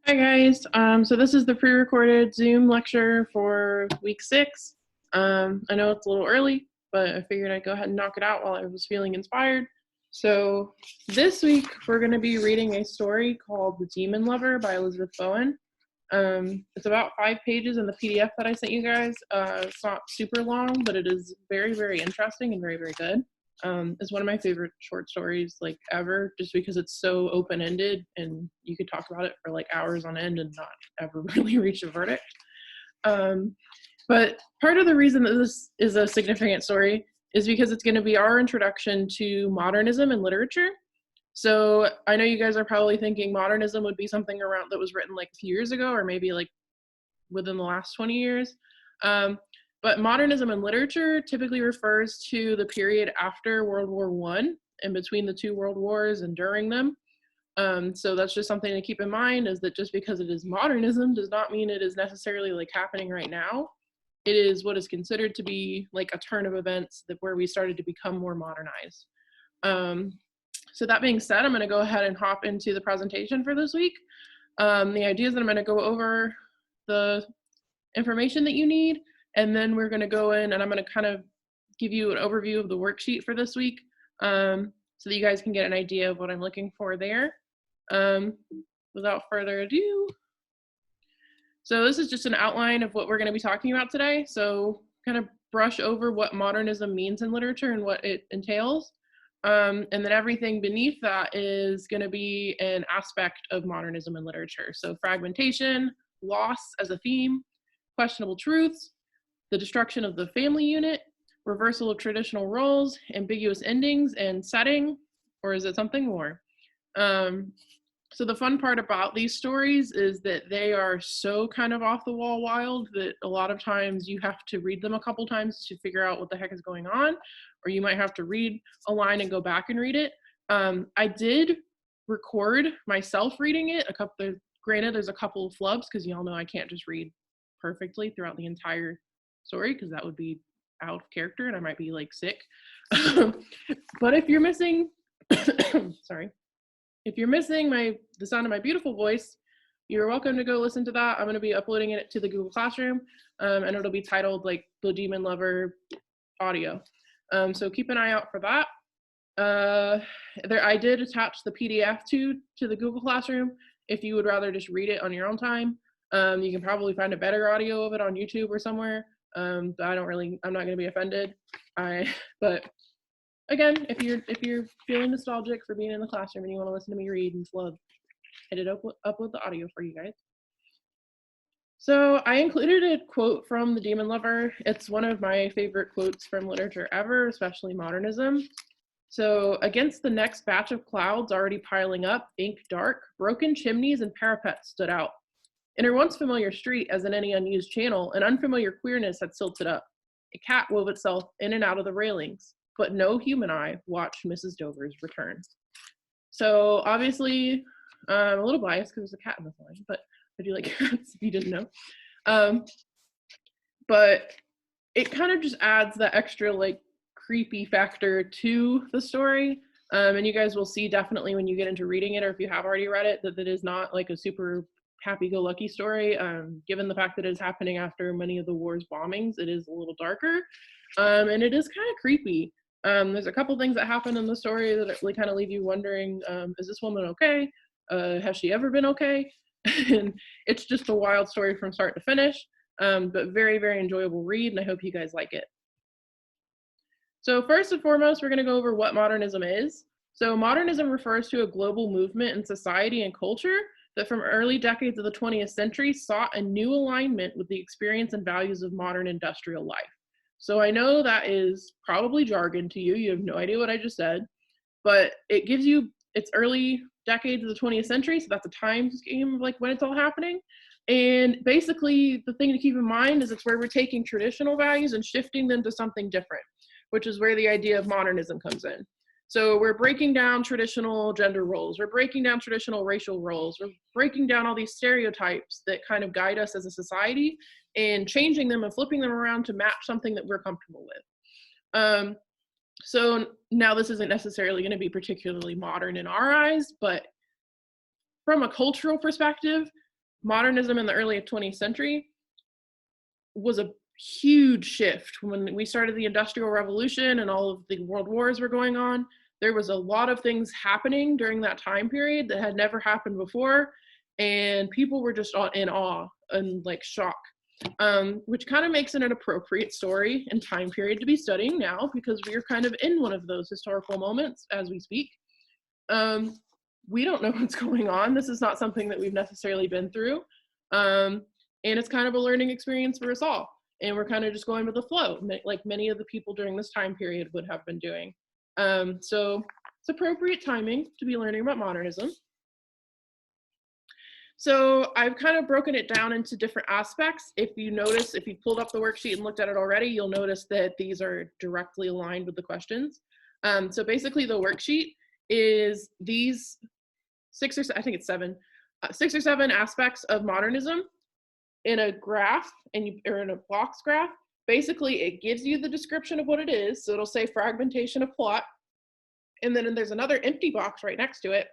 Hi guys. So this is the pre-recorded Zoom lecture for week 6. I know it's a little early, but I figured I'd go ahead and knock it out while I was feeling inspired. So this week we're going to be reading a story called The Demon Lover by Elizabeth Bowen. It's about 5 pages in the PDF that I sent you guys. It's not super long, but it is very, very interesting and very, very good. It's one of my favorite short stories like ever, just because it's so open-ended and you could talk about it for like hours on end and not ever really reach a verdict. But part of the reason that this is a significant story is because it's going to be our introduction to modernism in literature. So I know you guys are probably thinking modernism would be something around that was written like a few years ago, or maybe like within the last 20 years. But modernism in literature typically refers to the period after World War I, in between the two world wars and during them. So that's just something to keep in mind, is that just because it is modernism does not mean it is necessarily like happening right now. It is what is considered to be like a turn of events that where we started to become more modernized. So that being said, I'm going to go ahead and hop into the presentation for this week. The idea is that I'm going to go over the information that you need, and then we're going to go in and I'm going to kind of give you an overview of the worksheet for this week, so that you guys can get an idea of what I'm looking for there. Without further ado, so this is just an outline of what we're going to be talking about today. So kind of brush over what modernism means in literature and what it entails. And then everything beneath that is going to be an aspect of modernism in literature. So fragmentation, loss as a theme, questionable truths, the destruction of the family unit, reversal of traditional roles, ambiguous endings and setting, or is it something more? So the fun part about these stories is that they are so kind of off the wall wild that a lot of times you have to read them a couple times to figure out what the heck is going on, or you might have to read a line and go back and read it. I did record myself reading it granted there's a couple of flubs because y'all know I can't just read perfectly throughout the entire story because that would be out of character and I might be like sick. But if you're missing sorry, if you're missing the sound of my beautiful voice, you're welcome to go listen to that. I'm going to be uploading it to the Google Classroom, and it'll be titled like The Demon Lover Audio. So keep an eye out for that. I did attach the PDF to the Google Classroom. If you would rather just read it on your own time, you can probably find a better audio of it on YouTube or somewhere. I'm not going to be offended. But again, if you're feeling nostalgic for being in the classroom and you want to listen to me read and slow, hit it up with the audio for you guys. So I included a quote from The Demon Lover. It's one of my favorite quotes from literature ever, especially modernism. So against the next batch of clouds already piling up, ink dark, broken chimneys and parapets stood out. In her once familiar street, as in any unused channel, an unfamiliar queerness had silted up. A cat wove itself in and out of the railings, but no human eye watched Mrs. Dover's return. So obviously, I'm a little biased because there's a cat in this line, but I do like cats if you didn't know. But it kind of just adds that extra like creepy factor to the story. And you guys will see definitely when you get into reading it, or if you have already read it, that it is not like a super happy-go-lucky story. Given the fact that it is happening after many of the war's bombings, it is a little darker, and it is kind of creepy. There's a couple things that happen in the story that really kind of leave you wondering, is this woman okay? Has she ever been okay? And it's just a wild story from start to finish, but very, very enjoyable read, and I hope you guys like it. So first and foremost, we're going to go over what modernism is. So modernism refers to a global movement in society and culture that from early decades of the 20th century sought a new alignment with the experience and values of modern industrial life. So I know that is probably jargon to you. You have no idea what I just said, but it gives you its early decades of the 20th century. So that's a time scheme of like when it's all happening. And basically the thing to keep in mind is it's where we're taking traditional values and shifting them to something different, which is where the idea of modernism comes in. So we're breaking down traditional gender roles. We're breaking down traditional racial roles. We're breaking down all these stereotypes that kind of guide us as a society and changing them and flipping them around to match something that we're comfortable with. So now this isn't necessarily going to be particularly modern in our eyes, but from a cultural perspective, modernism in the early 20th century was a huge shift. When we started the Industrial Revolution and all of the world wars were going on, there was a lot of things happening during that time period that had never happened before, and people were just in awe and like shock, which kind of makes it an appropriate story and time period to be studying now, because we're kind of in one of those historical moments as we speak. We don't know what's going on. This is not something that we've necessarily been through. And it's kind of a learning experience for us all. And we're kind of just going with the flow, like many of the people during this time period would have been doing. So it's appropriate timing to be learning about modernism. So I've kind of broken it down into different aspects. If you notice, if you pulled up the worksheet and looked at it already, you'll notice that these are directly aligned with the questions. So basically the worksheet is these six or seven aspects of modernism in a graph, or in a box graph. Basically, it gives you the description of what it is. So it'll say fragmentation of plot. And then there's another empty box right next to it.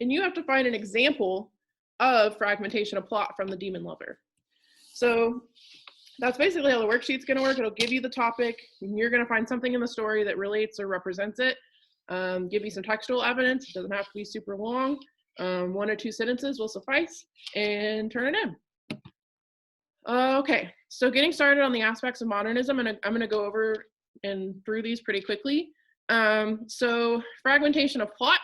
And you have to find an example of fragmentation of plot from the Demon Lover. So that's basically how the worksheet's going to work. It'll give you the topic, and you're going to find something in the story that relates or represents it. Give you some textual evidence. It doesn't have to be super long. 1 or 2 sentences will suffice, and turn it in. Okay, so getting started on the aspects of modernism, and I'm going to go over and through these pretty quickly. So fragmentation of plot.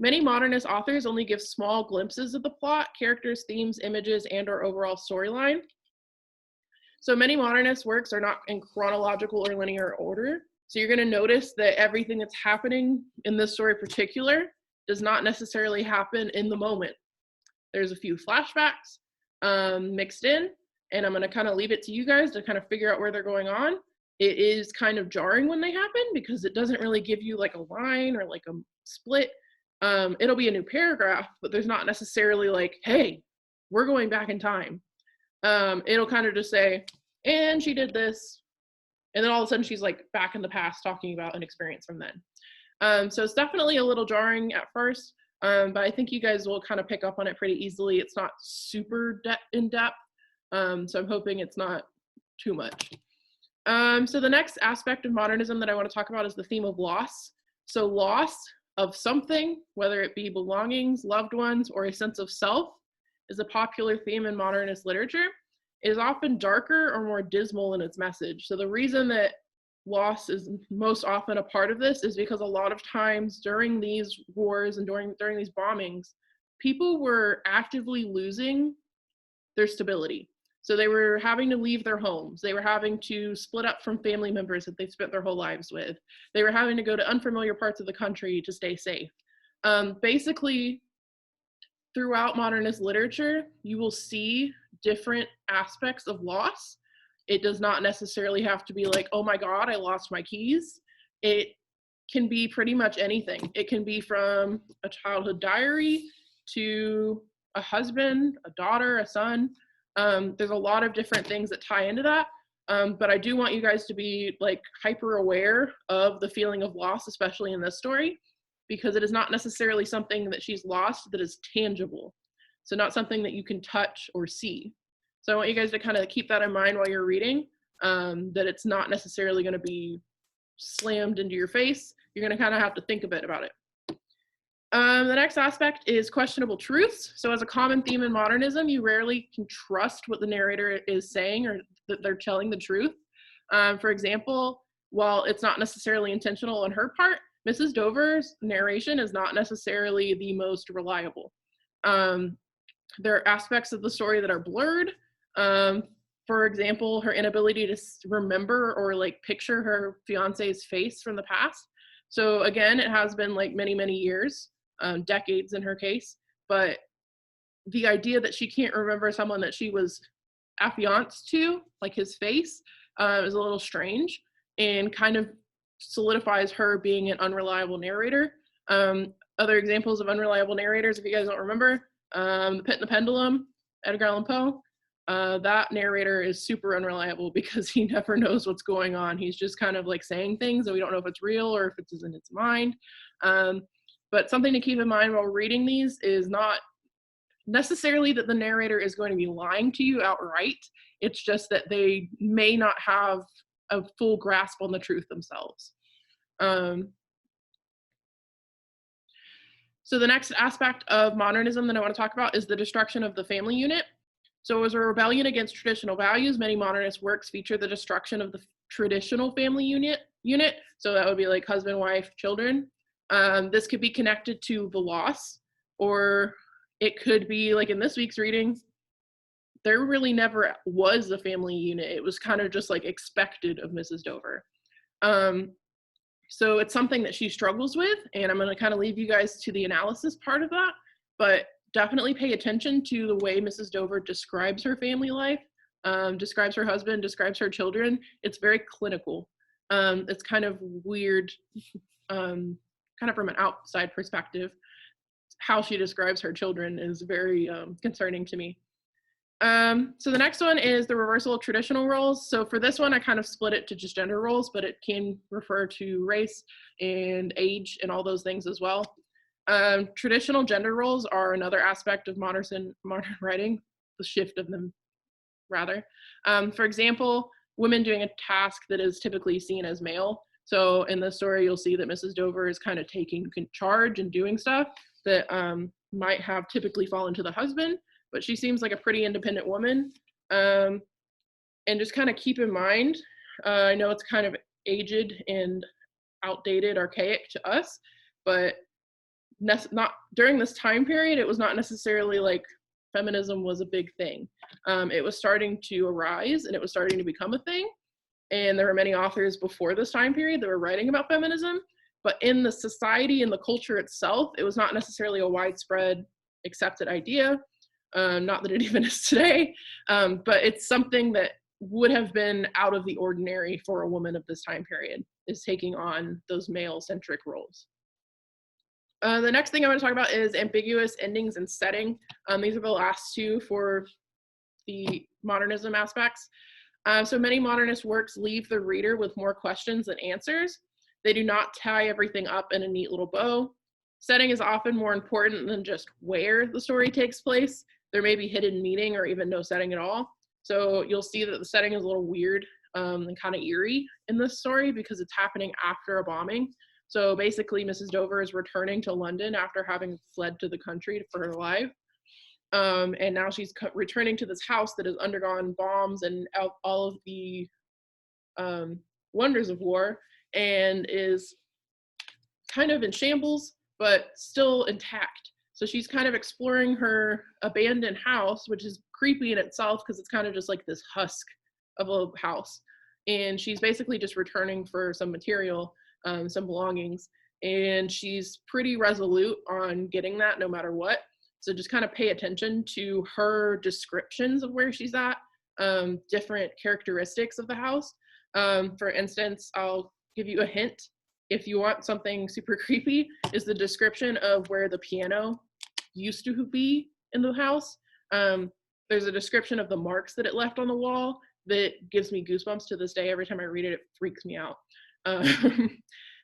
Many modernist authors only give small glimpses of the plot, characters, themes, images, and/or overall storyline. So many modernist works are not in chronological or linear order. So you're going to notice that everything that's happening in this story in particular does not necessarily happen in the moment. There's a few flashbacks mixed in, and I'm going to kind of leave it to you guys to kind of figure out where they're going on. It is kind of jarring when they happen because it doesn't really give you like a line or like a split. It'll be a new paragraph, but there's not necessarily like, hey, we're going back in time. It'll kind of just say, and she did this, and then all of a sudden she's like back in the past talking about an experience from then. So it's definitely a little jarring at first, but I think you guys will kind of pick up on it pretty easily. It's not super in depth, so I'm hoping it's not too much. So the next aspect of modernism that I want to talk about is the theme of loss. So loss of something, whether it be belongings, loved ones, or a sense of self, is a popular theme in modernist literature. It is often darker or more dismal in its message. So the reason that loss is most often a part of this is because a lot of times during these wars and during these bombings, people were actively losing their stability. So they were having to leave their homes. They were having to split up from family members that they've spent their whole lives with. They were having to go to unfamiliar parts of the country to stay safe. Basically, throughout modernist literature, you will see different aspects of loss. It does not necessarily have to be like, oh my God, I lost my keys. It can be pretty much anything. It can be from a childhood diary to a husband, a daughter, a son. There's a lot of different things that tie into that. But I do want you guys to be like hyper aware of the feeling of loss, especially in this story, because it is not necessarily something that she's lost that is tangible. So not something that you can touch or see. So I want you guys to kind of keep that in mind while you're reading, that it's not necessarily going to be slammed into your face. You're going to kind of have to think a bit about it. The next aspect is questionable truths. So as a common theme in modernism, you rarely can trust what the narrator is saying or that they're telling the truth. For example, while it's not necessarily intentional on her part, Mrs. Dover's narration is not necessarily the most reliable. There are aspects of the story that are blurred. For example, her inability to remember or like picture her fiance's face from the past. So again, it has been like many, many years, decades in her case, but the idea that she can't remember someone that she was affianced to, like his face, is a little strange and kind of solidifies her being an unreliable narrator. Other examples of unreliable narrators, if you guys don't remember, The Pit and the Pendulum, Edgar Allan Poe. That narrator is super unreliable because he never knows what's going on. He's just kind of like saying things and we don't know if it's real or if it's in his mind. But something to keep in mind while reading these is not necessarily that the narrator is going to be lying to you outright. It's just that they may not have a full grasp on the truth themselves. So the next aspect of modernism that I want to talk about is the destruction of the family unit. So as a rebellion against traditional values, many modernist works feature the destruction of the traditional family unit. So that would be like husband, wife, children. This could be connected to the loss, or it could be like in this week's reading, there really never was a family unit. It was kind of just like expected of Mrs. Dover. So it's something that she struggles with, and I'm going to kind of leave you guys to the analysis part of that, but definitely pay attention to the way Mrs. Dover describes her family life, describes her husband, describes her children. It's very clinical. It's kind of weird, kind of from an outside perspective. How she describes her children is very concerning to me. So the next one is the reversal of traditional roles. So for this one, I kind of split it to just gender roles, but it can refer to race and age and all those things as well. Traditional gender roles are another aspect of modern writing, the shift of them, rather. For example, women doing a task that is typically seen as male. So in the story, you'll see that Mrs. Dover is kind of taking charge and doing stuff that might have typically fallen to the husband, but she seems like a pretty independent woman. And just kind of keep in mind, I know it's kind of aged and outdated, archaic to us, but not during this time period, it was not necessarily like feminism was a big thing. It was starting to arise and it was starting to become a thing. And there were many authors before this time period that were writing about feminism, but in the society and the culture itself, it was not necessarily a widespread accepted idea. Not that it even is today, but it's something that would have been out of the ordinary for a woman of this time period, is taking on those male-centric roles. The next thing I want to talk about is ambiguous endings and setting. These are the last two for the modernism aspects. So many modernist works leave the reader with more questions than answers. They do not tie everything up in a neat little bow. Setting is often more important than just where the story takes place. There may be hidden meaning or even no setting at all. So you'll see that the setting is a little weird and kind of eerie in this story because it's happening after a bombing. So basically, Mrs. Dover is returning to London after having fled to the country for her life. And now she's returning to this house that has undergone bombs and all of the wonders of war, and is kind of in shambles, but still intact. So she's kind of exploring her abandoned house, which is creepy in itself because it's kind of just like this husk of a house. And she's basically just returning for some material, some belongings. And she's pretty resolute on getting that no matter what. So just kind of pay attention to her descriptions of where she's at, different characteristics of the house. For instance, I'll give you a hint. If you want something super creepy, is the description of where the piano used to be in the house. There's a description of the marks that it left on the wall that gives me goosebumps to this day. Every time I read it, it freaks me out.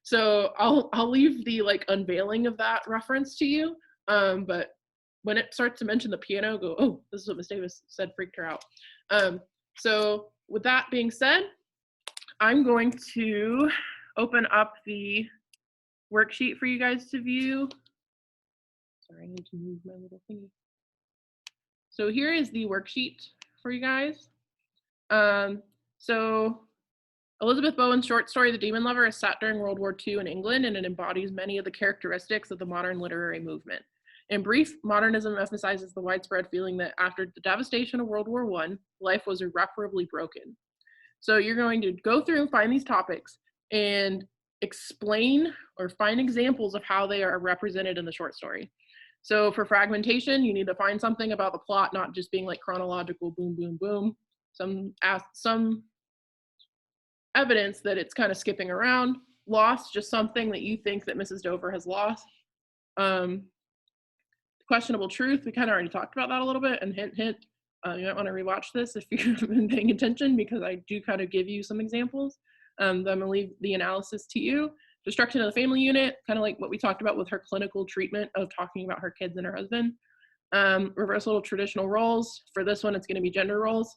So I'll leave the like unveiling of that reference to you. But when it starts to mention the piano, go, oh, this is what Miss Davis said freaked her out. So with that being said, I'm going to open up the worksheet for you guys to view. Sorry, I need to move my little thingy. So here is the worksheet for you guys. So Elizabeth Bowen's short story, The Demon Lover, is set during World War II in England, and it embodies many of the characteristics of the modern literary movement. In brief, modernism emphasizes the widespread feeling that after the devastation of World War I, life was irreparably broken. So you're going to go through and find these topics and explain or find examples of how they are represented in the short story. So for fragmentation, you need to find something about the plot, not just being like chronological, boom, boom, boom. Some evidence that it's kind of skipping around. Loss, just something that you think that Mrs. Dover has lost. Questionable truth, we kind of already talked about that a little bit, and hint, hint, you might want to rewatch this if you haven't been paying attention, because I do kind of give you some examples. I'm going to leave the analysis to you. Destruction of the family unit, kind of like what we talked about with her clinical treatment of talking about her kids and her husband. reversal of traditional roles. For this one, it's going to be gender roles.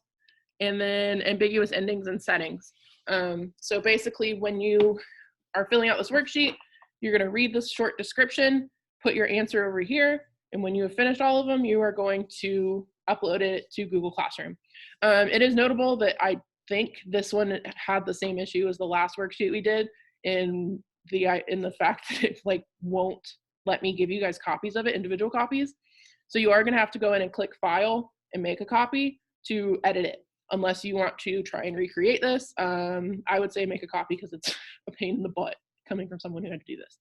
And then ambiguous endings and settings. So basically, when you are filling out this worksheet, you're going to read this short description, put your answer over here, and when you have finished all of them, you are going to upload it to Google Classroom. It is notable that I think this one had the same issue as the last worksheet we did in the fact that it like won't let me give you guys copies of it, individual copies. So you are going to have to go in and click File and make a copy to edit it, unless you want to try and recreate this. I would say make a copy because it's a pain in the butt coming from someone who had to do this.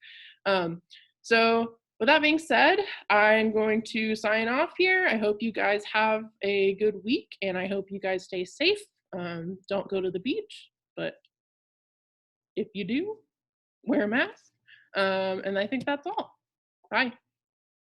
So with that being said, I'm going to sign off here. I hope you guys have a good week, and I hope you guys stay safe. Don't go to the beach, but if you do, wear a mask. And I think that's all. Bye.